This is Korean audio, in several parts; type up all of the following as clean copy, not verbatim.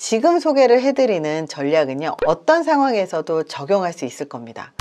지금 소개를 해드리는 전략은요, 어떤 상황에서도 적용할 수 있을 겁니다.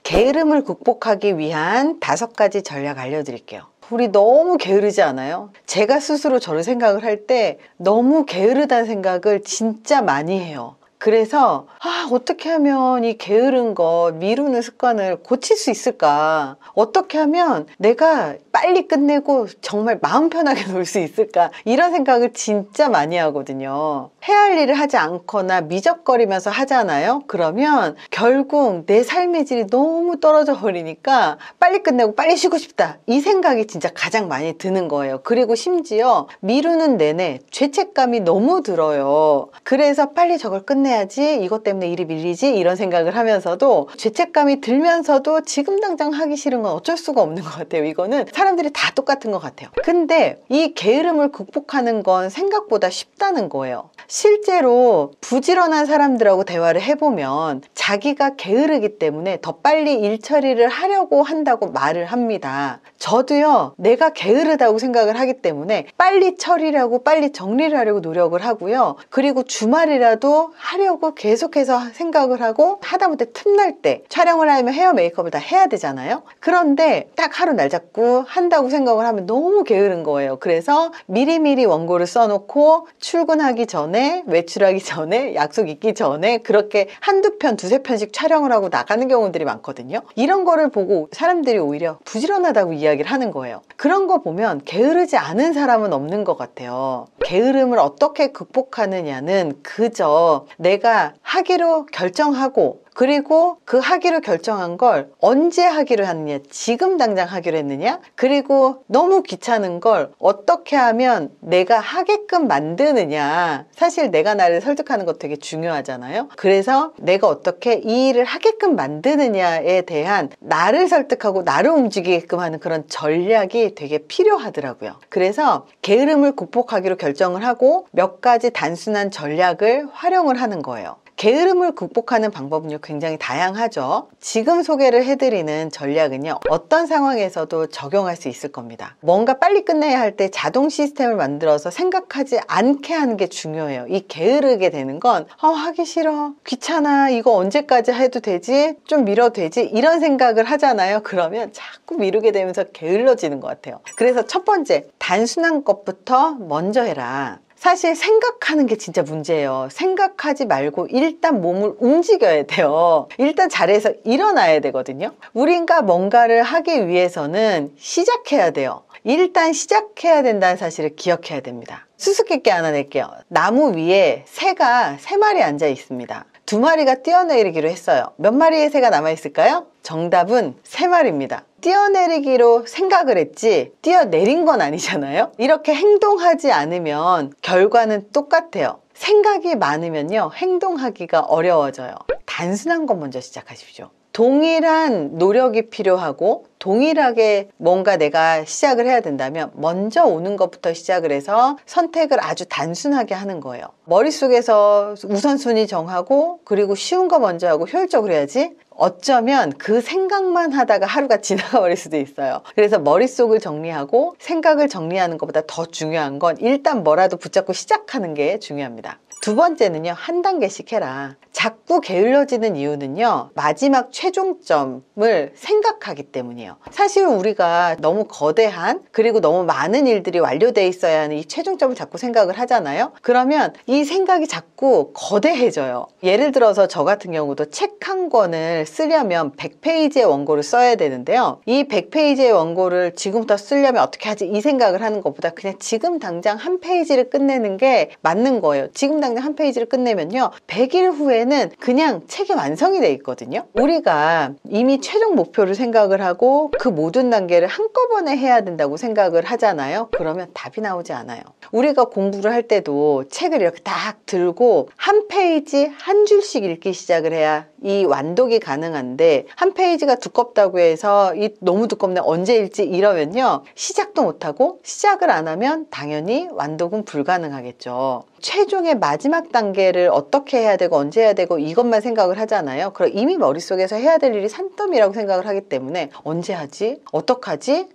게으름을 극복하기 위한 5가지 전략 알려드릴게요. 우리 너무 게으르지 않아요? 제가 스스로 저를 생각을 할 때 너무 게으르다는 생각을 진짜 많이 해요. 그래서 어떻게 하면 이 게으른 것, 미루는 습관을 고칠 수 있을까? 어떻게 하면 내가 빨리 끝내고 정말 마음 편하게 놀 수 있을까? 이런 생각을 진짜 많이 하거든요. 해야 할 일을 하지 않거나 미적거리면서 하잖아요. 그러면 결국 내 삶의 질이 너무 떨어져 버리니까 빨리 끝내고 빨리 쉬고 싶다, 이 생각이 진짜 가장 많이 드는 거예요. 그리고 심지어 미루는 내내 죄책감이 너무 들어요. 그래서 빨리 저걸 끝내야지, 이것 때문에 일이 밀리지, 이런 생각을 하면서도 죄책감이 들면서도 지금 당장 하기 싫은 건 어쩔 수가 없는 것 같아요. 이거는 사람들이 다 똑같은 것 같아요. 근데 이 게으름을 극복하는 건 생각보다 쉽다는 거예요. 실제로 부지런한 사람들하고 대화를 해보면 자기가 게으르기 때문에 더 빨리 일 처리를 하려고 한다고 말을 합니다. 저도요, 내가 게으르다고 생각을 하기 때문에 빨리 처리를 하고 빨리 정리를 하려고 노력을 하고요. 그리고 주말이라도 하려고 계속해서 생각을 하고, 하다못해 틈날 때 촬영을 하면 헤어 메이크업을 다 해야 되잖아요. 그런데 딱 하루 날 잡고 한다고 생각을 하면 너무 게으른 거예요. 그래서 미리미리 원고를 써놓고 출근하기 전에, 외출하기 전에, 약속 있기 전에 그렇게 한두 편, 두세 편씩 촬영을 하고 나가는 경우들이 많거든요. 이런 거를 보고 사람들이 오히려 부지런하다고 이야기를 하는 거예요. 그런 거 보면 게으르지 않은 사람은 없는 것 같아요. 게으름을 어떻게 극복하느냐는 그저 내가 하기로 결정하고, 그리고 그 하기로 결정한 걸 언제 하기로 하느냐, 지금 당장 하기로 했느냐, 그리고 너무 귀찮은 걸 어떻게 하면 내가 하게끔 만드느냐. 사실 내가 나를 설득하는 거 되게 중요하잖아요. 그래서 내가 어떻게 이 일을 하게끔 만드느냐에 대한 나를 설득하고 나를 움직이게끔 하는 그런 전략이 되게 필요하더라고요. 그래서 게으름을 극복하기로 결정을 하고 몇 가지 단순한 전략을 활용을 하는 거예요. 게으름을 극복하는 방법은요, 굉장히 다양하죠. 지금 소개를 해드리는 전략은요, 어떤 상황에서도 적용할 수 있을 겁니다. 뭔가 빨리 끝내야 할 때 자동 시스템을 만들어서 생각하지 않게 하는 게 중요해요. 이 게으르게 되는 건 하기 싫어, 귀찮아, 이거 언제까지 해도 되지, 좀 미뤄도 되지, 이런 생각을 하잖아요. 그러면 자꾸 미루게 되면서 게을러지는 것 같아요. 그래서 첫 번째, 단순한 것부터 먼저 해라. 사실 생각하는 게 진짜 문제예요. 생각하지 말고 일단 몸을 움직여야 돼요. 일단 자리에서 일어나야 되거든요. 우리가 뭔가를 하기 위해서는 시작해야 돼요. 일단 시작해야 된다는 사실을 기억해야 됩니다. 수수께끼 하나 낼게요. 나무 위에 새가 3마리 앉아 있습니다. 2마리가 뛰어내리기로 했어요. 몇 마리의 새가 남아있을까요? 정답은 3마리입니다. 뛰어내리기로 생각을 했지 뛰어내린 건 아니잖아요. 이렇게 행동하지 않으면 결과는 똑같아요. 생각이 많으면요, 행동하기가 어려워져요. 단순한 것 먼저 시작하십시오. 동일한 노력이 필요하고 동일하게 뭔가 내가 시작을 해야 된다면 먼저 오는 것부터 시작을 해서 선택을 아주 단순하게 하는 거예요. 머릿속에서 우선순위 정하고 그리고 쉬운 거 먼저 하고 효율적으로 해야지, 어쩌면 그 생각만 하다가 하루가 지나가 버릴 수도 있어요. 그래서 머릿속을 정리하고 생각을 정리하는 것보다 더 중요한 건 일단 뭐라도 붙잡고 시작하는 게 중요합니다. 2번째는요, 한 단계씩 해라. 자꾸 게을러지는 이유는요, 마지막 최종점을 생각하기 때문이에요. 사실 우리가 너무 거대한, 그리고 너무 많은 일들이 완료되어 있어야 하는 이 최종점을 자꾸 생각을 하잖아요. 그러면 이 생각이 자꾸 거대해져요. 예를 들어서 저 같은 경우도 책 한 권을 쓰려면 100페이지의 원고를 써야 되는데요, 이 100페이지의 원고를 지금부터 쓰려면 어떻게 하지, 이 생각을 하는 것보다 그냥 지금 당장 한 페이지를 끝내는 게 맞는 거예요. 지금 당장 한 페이지를 끝내면요, 100일 후에는 그냥 책이 완성이 돼 있거든요. 우리가 이미 최종 목표를 생각을 하고 그 모든 단계를 한꺼번에 해야 된다고 생각을 하잖아요. 그러면 답이 나오지 않아요. 우리가 공부를 할 때도 책을 이렇게 딱 들고 한 페이지 한 줄씩 읽기 시작을 해야 이 완독이 가능한데, 한 페이지가 두껍다고 해서 이 너무 두껍네, 언제 읽지, 이러면요 시작도 못하고, 시작을 안 하면 당연히 완독은 불가능하겠죠. 최종의 마지막 마지막 단계를 어떻게 해야 되고 언제 해야 되고 이것만 생각을 하잖아요. 그럼 이미 머릿속에서 해야 될 일이 산더미라고 생각을 하기 때문에 언제 하지? 어떡하지?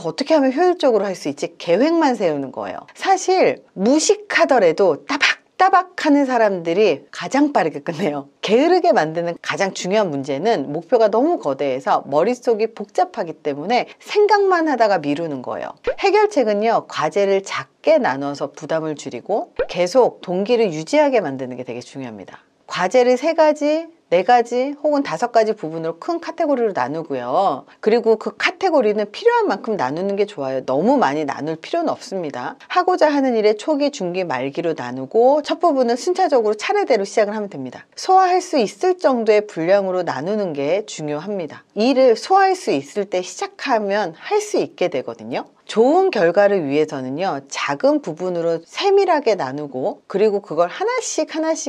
어떻게 하면 효율적으로 할 수 있지? 계획만 세우는 거예요. 사실 무식하더라도 따박따박 하는 사람들이 가장 빠르게 끝내요. 게으르게 만드는 가장 중요한 문제는 목표가 너무 거대해서 머릿속이 복잡하기 때문에 생각만 하다가 미루는 거예요. 해결책은요, 과제를 작게 나눠서 부담을 줄이고 계속 동기를 유지하게 만드는 게 되게 중요합니다. 과제를 3가지, 4가지 혹은 5가지 부분으로 큰 카테고리로 나누고요. 그리고 그 카테고리는 필요한 만큼 나누는 게 좋아요. 너무 많이 나눌 필요는 없습니다. 하고자 하는 일의 초기, 중기, 말기로 나누고 첫 부분을 순차적으로 차례대로 시작을 하면 됩니다. 소화할 수 있을 정도의 분량으로 나누는 게 중요합니다. 일을 소화할 수 있을 때 시작하면 할 수 있게 되거든요. 좋은 결과를 위해서는요, 작은 부분으로 세밀하게 나누고 그리고 그걸 하나씩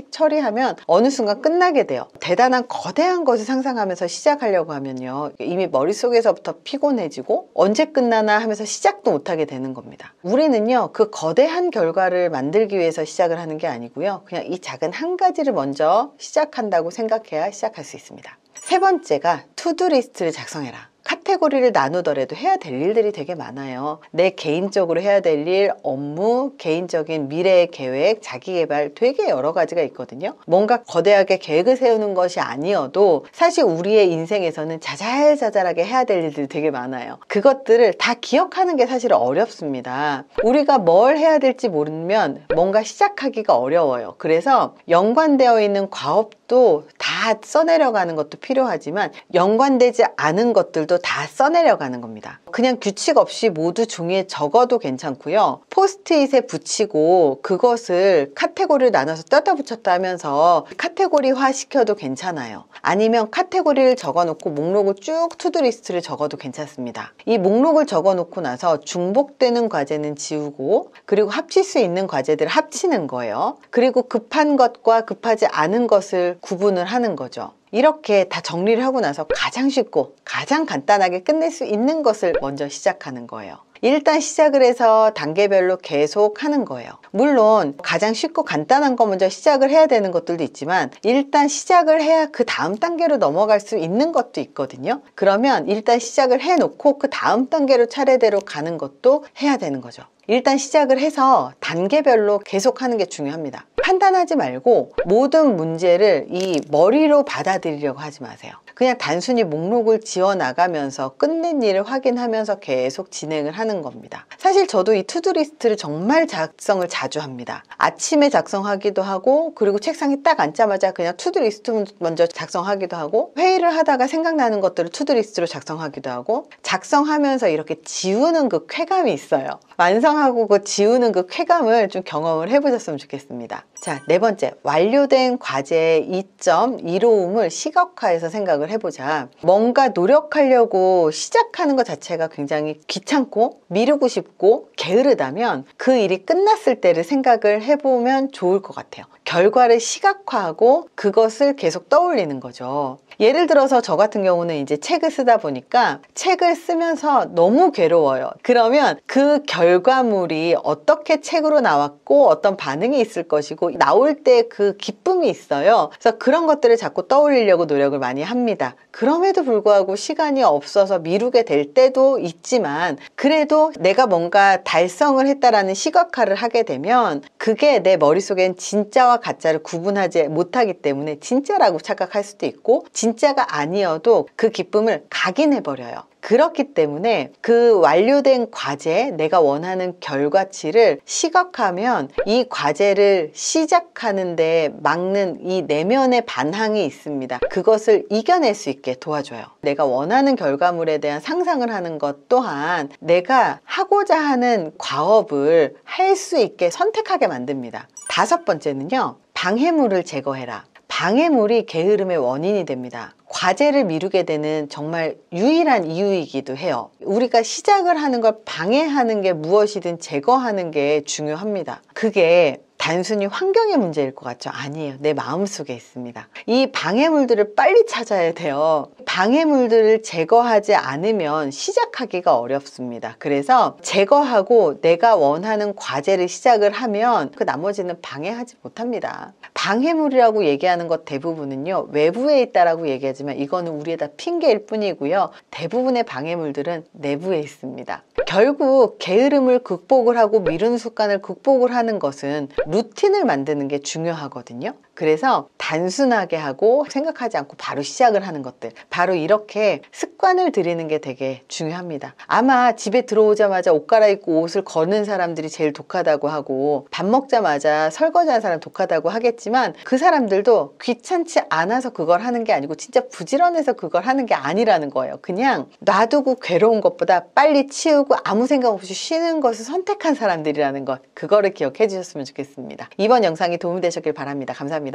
처리하면 어느 순간 끝나게 돼요. 대단한 거대한 것을 상상하면서 시작하려고 하면요, 이미 머릿속에서부터 피곤해지고 언제 끝나나 하면서 시작도 못하게 되는 겁니다. 우리는요, 그 거대한 결과를 만들기 위해서 시작을 하는 게 아니고요, 그냥 이 작은 한 가지를 먼저 시작한다고 생각해야 시작할 수 있습니다. 3번째가 투두 리스트를 작성해라. 카테고리를 나누더라도 해야 될 일들이 되게 많아요. 내 개인적으로 해야 될 일, 업무, 개인적인 미래의 계획, 자기개발 되게 여러 가지가 있거든요. 뭔가 거대하게 계획을 세우는 것이 아니어도 사실 우리의 인생에서는 자잘자잘하게 해야 될 일들이 되게 많아요. 그것들을 다 기억하는 게 사실 어렵습니다. 우리가 뭘 해야 될지 모르면 뭔가 시작하기가 어려워요. 그래서 연관되어 있는 과업도 다 써내려가는 것도 필요하지만 연관되지 않은 것들도 다 써내려가는 겁니다. 그냥 규칙 없이 모두 종이에 적어도 괜찮고요. 포스트잇에 붙이고 그것을 카테고리를 나눠서 떴다 붙였다 하면서 카테고리화 시켜도 괜찮아요. 아니면 카테고리를 적어놓고 목록을 쭉 투두리스트를 적어도 괜찮습니다. 이 목록을 적어놓고 나서 중복되는 과제는 지우고 그리고 합칠 수 있는 과제들을 합치는 거예요. 그리고 급한 것과 급하지 않은 것을 구분을 하는 거죠. 이렇게 다 정리를 하고 나서 가장 쉽고 가장 간단하게 끝낼 수 있는 것을 먼저 시작하는 거예요. 일단 시작을 해서 단계별로 계속 하는 거예요. 물론 가장 쉽고 간단한 거 먼저 시작을 해야 되는 것들도 있지만 일단 시작을 해야 그 다음 단계로 넘어갈 수 있는 것도 있거든요. 그러면 일단 시작을 해놓고 그 다음 단계로 차례대로 가는 것도 해야 되는 거죠. 일단 시작을 해서 단계별로 계속 하는 게 중요합니다. 판단하지 말고 모든 문제를 이 머리로 받아들이려고 하지 마세요. 그냥 단순히 목록을 지어나가면서 끝낸 일을 확인하면서 계속 진행을 하는 겁니다. 사실 저도 이 투두리스트를 정말 작성을 자주 합니다. 아침에 작성하기도 하고 그리고 책상에 딱 앉자마자 그냥 투두리스트 먼저 작성하기도 하고 회의를 하다가 생각나는 것들을 투두리스트로 작성하기도 하고 작성하면서 이렇게 지우는 그 쾌감이 있어요. 완성하고 그 지우는 그 쾌감을 좀 경험을 해보셨으면 좋겠습니다. 자, 4번째, 완료된 과제의 이점, 이로움을 시각화해서 생각을 해보자. 뭔가 노력하려고 시작하는 것 자체가 굉장히 귀찮고 미루고 싶고 게으르다면 그 일이 끝났을 때를 생각을 해보면 좋을 것 같아요. 결과를 시각화하고 그것을 계속 떠올리는 거죠. 예를 들어서 저 같은 경우는 이제 책을 쓰다 보니까 책을 쓰면서 너무 괴로워요. 그러면 그 결과물이 어떻게 책으로 나왔고 어떤 반응이 있을 것이고 나올 때 그 기쁨이 있어요. 그래서 그런 것들을 자꾸 떠올리려고 노력을 많이 합니다. 그럼에도 불구하고 시간이 없어서 미루게 될 때도 있지만 그래도 내가 뭔가 달성을 했다라는 시각화를 하게 되면 그게 내 머릿속엔 진짜와 가짜를 구분하지 못하기 때문에 진짜라고 착각할 수도 있고 진짜가 아니어도 그 기쁨을 각인해버려요. 그렇기 때문에 그 완료된 과제, 내가 원하는 결과치를 시각화하면 이 과제를 시작하는데 막는 이 내면의 반항이 있습니다. 그것을 이겨낼 수 있게 도와줘요. 내가 원하는 결과물에 대한 상상을 하는 것 또한 내가 하고자 하는 과업을 할 수 있게 선택하게 만듭니다. 5번째는요, 방해물을 제거해라. 방해물이 게으름의 원인이 됩니다. 과제를 미루게 되는 정말 유일한 이유이기도 해요. 우리가 시작을 하는 걸 방해하는 게 무엇이든 제거하는 게 중요합니다. 그게 단순히 환경의 문제일 것 같죠? 아니에요. 내 마음속에 있습니다. 이 방해물들을 빨리 찾아야 돼요. 방해물들을 제거하지 않으면 시작하기가 어렵습니다. 그래서 제거하고 내가 원하는 과제를 시작을 하면 그 나머지는 방해하지 못합니다. 방해물이라고 얘기하는 것 대부분은요, 외부에 있다라고 얘기하지만 이거는 우리에다 핑계일 뿐이고요. 대부분의 방해물들은 내부에 있습니다. 결국 게으름을 극복을 하고 미루는 습관을 극복을 하는 것은 루틴을 만드는 게 중요하거든요. 그래서 단순하게 하고 생각하지 않고 바로 시작을 하는 것들, 바로 이렇게 습관을 들이는 게 되게 중요합니다. 아마 집에 들어오자마자 옷 갈아입고 옷을 거는 사람들이 제일 독하다고 하고, 밥 먹자마자 설거지하는 사람 독하다고 하겠지만, 그 사람들도 귀찮지 않아서 그걸 하는 게 아니고 진짜 부지런해서 그걸 하는 게 아니라는 거예요. 그냥 놔두고 괴로운 것보다 빨리 치우고 아무 생각 없이 쉬는 것을 선택한 사람들이라는 것, 그거를 기억해 주셨으면 좋겠습니다. 이번 영상이 도움이 되셨길 바랍니다. 감사합니다.